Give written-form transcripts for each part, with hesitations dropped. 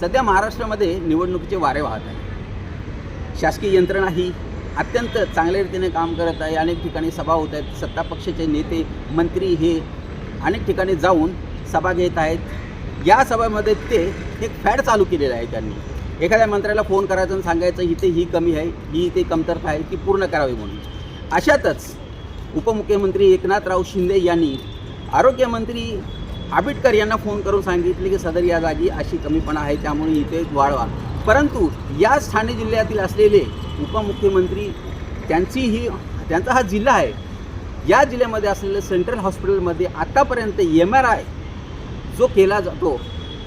सध्या महाराष्ट्रामध्ये निवडणुकीचे वारे वाहत आहे। शासकीय यंत्रणा ही अत्यंत चांगल्या रीतीने काम करत आहे। अनेक ठिकाणी सभा होत आहेत। सत्ता पक्षाचे नेते मंत्री हे अनेक ठिकाणी जाऊन सभा घेत आहेत। या सभामध्ये ते एक फॅड चालू केलेलं आहे। त्यांनी एखाद्या मंत्र्याला फोन करायचं आणि सांगायचं इथे ही कमी आहे, ही इथे कमतरता आहे, ती पूर्ण करावी म्हणून। अशातच उपमुख्यमंत्री एकनाथराव शिंदे यांनी आरोग्यमंत्री आबिटकर यांना फोन करून सांगितले की सदर या जागी अशी कमीपणा आहे, त्यामुळे इथे वाढवा। परंतु या ठाणे जिल्ह्यातील असलेले उपमुख्यमंत्री त्यांचा हा जिल्हा आहे, या जिल्ह्यामध्ये असलेले सेंट्रल हॉस्पिटलमध्ये आतापर्यंत MRI जो केला जातो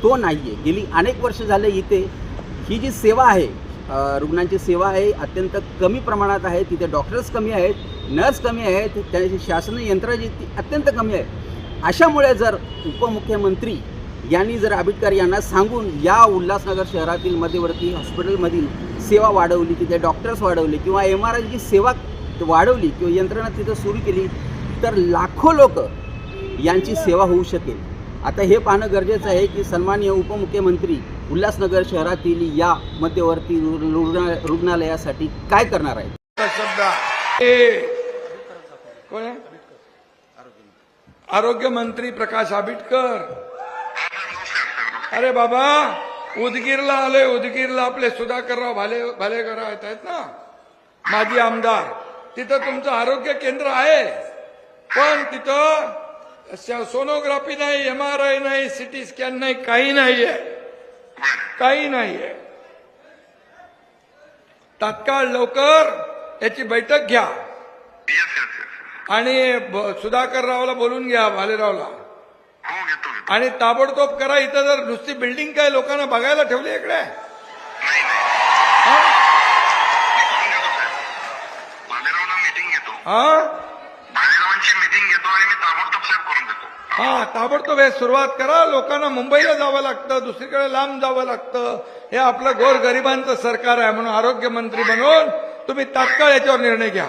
तो नाही आहे। गेली अनेक वर्ष झाले इथे ही जी सेवा आहे, रुग्णांची सेवा आहे, अत्यंत कमी प्रमाणात आहे। तिथे डॉक्टर्स कमी आहेत, नर्स कमी आहेत, त्याची शासन यंत्रणा जी अत्यंत कमी आहे। अशामुळे जर उपमुख्यमंत्री यांनी जर आबिटकर यांना सांगून या उल्हासनगर शहरातील मध्यवर्ती हॉस्पिटलमधील सेवा वाढवली, तिथे डॉक्टर्स वाढवले किंवा MRIची सेवा वाढवली किंवा यंत्रणा तिथं सुरू केली तर लाखो लोक यांची सेवा होऊ शकेल। आता हे पाहणं गरजेचं आहे की सन्माननीय उपमुख्यमंत्री उल्हासनगर शहरातील या मध्यवर्ती रुग्णालयासाठी काय करणार आहेत। आरोग्य मंत्री प्रकाश आबिटकर। अरे बाबा, उदगीरला आलोय। उदगीरला आपले सुधाकरराव भालेकर आहेत ना, माजी आमदार। तिथं तुमचं आरोग्य केंद्र आहे, पण तिथं सोनोग्राफी नाही, MRI नाही, CT स्कॅन नाही, काही नाहीये, काही नाहीये। तात्काळ लवकर याची बैठक घ्या आणि सुधाकररावला बोलून घ्या, भालेरावला, आणि ताबडतोब करा। इथं जर नुसती बिल्डिंग काय लोकांना बघायला ठेवली इकडे, ताबडतोब हे सुरुवात करा। लोकांना मुंबईला जावं लागतं, दुसरीकडे लांब जावं लागतं। हे आपलं गोरगरिबांचं सरकार आहे, म्हणून आरोग्य मंत्री बनवून तुम्ही तात्काळ याच्यावर निर्णय घ्या।